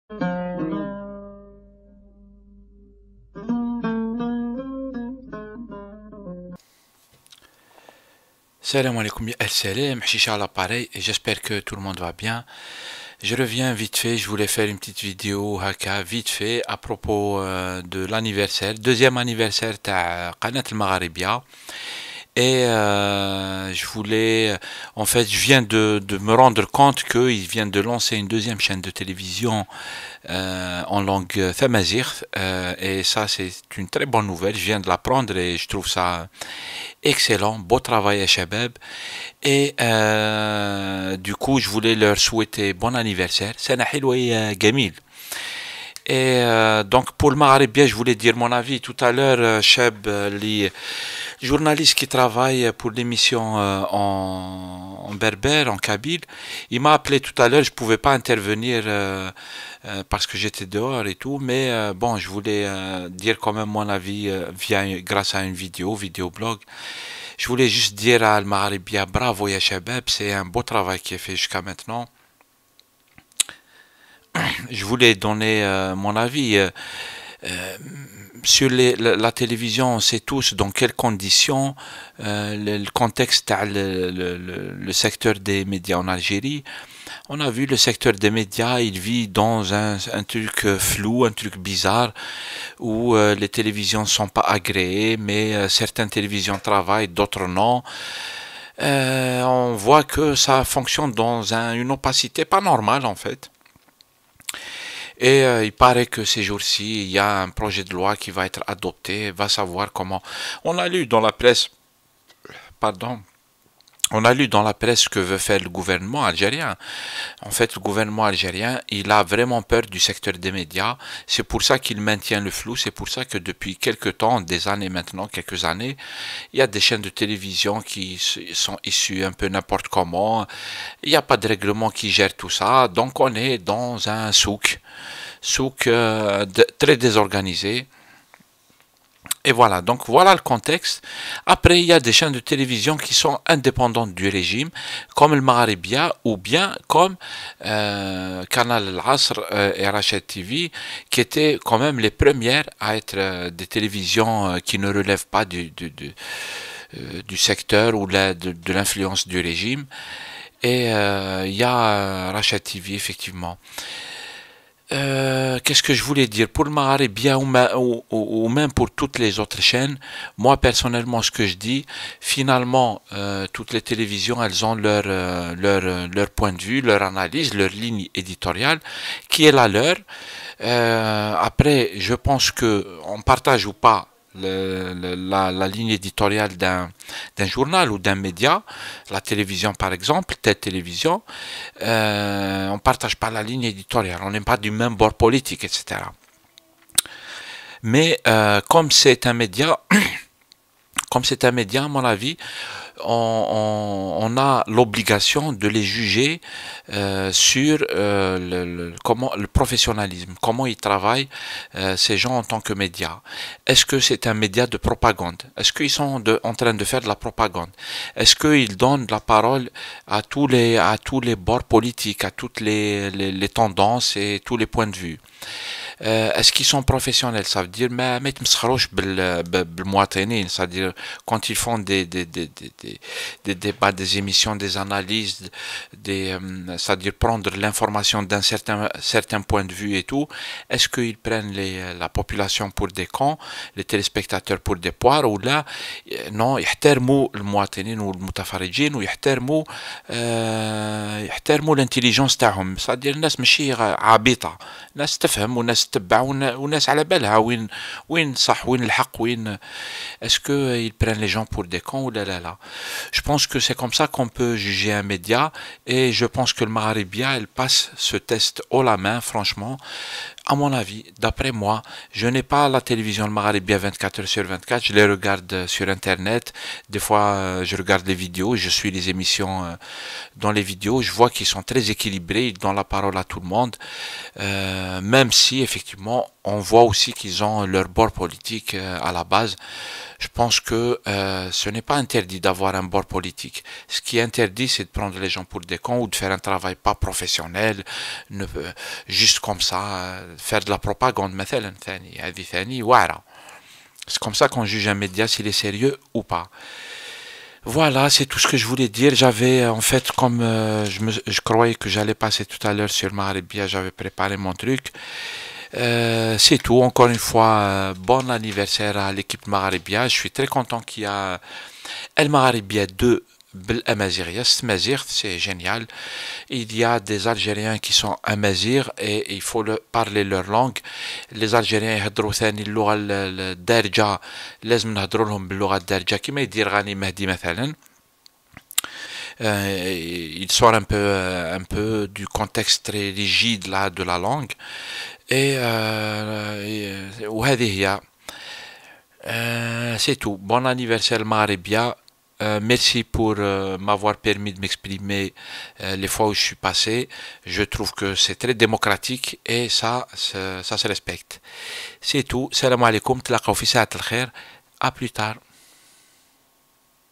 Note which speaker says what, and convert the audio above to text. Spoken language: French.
Speaker 1: Salam alaikum, salam, Chicha à l'appareil et j'espère que tout le monde va bien. Je reviens vite fait, je voulais faire une petite vidéo haka vite fait à propos de l'anniversaire, deuxième anniversaire de Qanat al-Magharibia. Et je voulais, en fait, je viens de me rendre compte qu'ils viennent de lancer une deuxième chaîne de télévision en langue tamazight, et ça c'est une très bonne nouvelle. Je viens de l'apprendre et je trouve ça excellent. Beau travail à Shabab. Et du coup, je voulais leur souhaiter bon anniversaire. Sana hilwa ya Gamil. Et donc pour le Maghrébien, je voulais dire mon avis. Tout à l'heure, Cheb, les journalistes qui travaillent pour l'émission en berbère, en kabyle, il m'a appelé tout à l'heure. Je pouvais pas intervenir parce que j'étais dehors et tout, mais bon, je voulais dire quand même mon avis grâce à une vidéoblog. Je voulais juste dire à Al Maghribia, bravo ya Shabab, c'est un beau travail qui est fait jusqu'à maintenant. Je voulais donner mon avis sur la télévision. On sait tous dans quelles conditions le contexte, le secteur des médias en Algérie. On a vu le secteur des médias, il vit dans un truc flou, un truc bizarre, où les télévisions ne sont pas agréées, mais certaines télévisions travaillent, d'autres non. On voit que ça fonctionne dans une opacité pas normale en fait. Et il paraît que ces jours-ci, il y a un projet de loi qui va être adopté, va savoir comment. On a lu dans la presse, pardon, on a lu dans la presse ce que veut faire le gouvernement algérien. En fait, le gouvernement algérien, il a vraiment peur du secteur des médias. C'est pour ça qu'il maintient le flou. C'est pour ça que depuis quelques temps, des années maintenant, quelques années, il y a des chaînes de télévision qui sont issues un peu n'importe comment. Il n'y a pas de règlement qui gère tout ça. Donc, on est dans un souk très désorganisé. Et voilà, donc voilà le contexte. Après, il y a des chaînes de télévision qui sont indépendantes du régime, comme le Maghribia ou bien comme Canal Al-Asr et Rachid TV, qui étaient quand même les premières à être des télévisions qui ne relèvent pas du secteur ou de l'influence du régime. Et il y a Rachid TV, effectivement. Qu'est-ce que je voulais dire pour le Maghrébien ou même pour toutes les autres chaînes? Moi personnellement, ce que je dis, finalement, toutes les télévisions, elles ont leur point de vue, leur analyse, leur ligne éditoriale, qui est la leur. Après, je pense que on partage ou pas la ligne éditoriale d'un journal ou d'un média, la télévision par exemple, telle télévision, on partage pas la ligne éditoriale, on n'est pas du même bord politique, etc. Mais comme c'est un média, à mon avis, on a l'obligation de les juger sur le professionnalisme, comment ils travaillent ces gens en tant que médias. Est-ce que c'est un média de propagande? Est-ce qu'ils sont en train de faire de la propagande? Est-ce qu'ils donnent la parole à tous les bords politiques, à toutes les tendances et tous les points de vue? Est-ce qu'ils sont professionnels? Ça veut dire ما يتمسخروش بالمواطنين, c'est-à-dire quand ils font des débats, des émissions, des analyses, c'est-à-dire prendre l'information d'un certain point de vue et tout. Est-ce qu'ils prennent la population pour des cons, les téléspectateurs pour des poires, ou là non, يحترموا المواطنين والمتفرجين ويحترموا يحترموا الانتليجنس تاعهم, c'est-à-dire الناس ماشي عبيطة, ناس تفهم وناس تتبع وناس على بالها وين صح وين الحق وين. Est-ce qu'ils prennent les gens pour des cons ou là? Je pense que c'est comme ça qu'on peut juger un média, et je pense que le Maghribia, elle passe ce test haut la main, franchement. À mon avis, d'après moi, je n'ai pas la télévision le Maghribia 24 heures sur 24, je les regarde sur internet, des fois je regarde les vidéos, je suis les émissions dans les vidéos, je vois qu'ils sont très équilibrés, ils donnent la parole à tout le monde, même si effectivement on voit aussi qu'ils ont leur bord politique à la base. Je pense que ce n'est pas interdit d'avoir un bord politique. Ce qui est interdit, c'est de prendre les gens pour des cons ou de faire un travail pas professionnel, ne, juste comme ça, faire de la propagande, مثلا ثاني هذه ثاني واعرة. C'est comme ça qu'on juge un média s'il est sérieux ou pas. Voilà, c'est tout ce que je voulais dire. J'avais, en fait, comme je croyais que j'allais passer tout à l'heure sur Maghrébia, j'avais préparé mon truc. C'est tout. Encore une fois, bon anniversaire à l'équipe Maghrébia. Je suis très content qu'il y a El Maghrébia 2 بالأمازيغية, c'est génial. Il y a des Algériens qui sont amazigh et il faut parler leur langue. Les Algériens يهضروا ثاني اللغة الدارجة, لازم نهضروا لهم باللغة الدارجة كما يدير غاني مهدي مثلا. Il sort un peu du contexte très rigide là de la langue. وهذه هي. C'est tout. Bon anniversaire Maghrébia. Merci pour m'avoir permis de m'exprimer les fois où je suis passé. Je trouve que c'est très démocratique et ça se respecte. C'est tout. Salam alaikum. تلاقوا في ساعة الخير. À plus tard.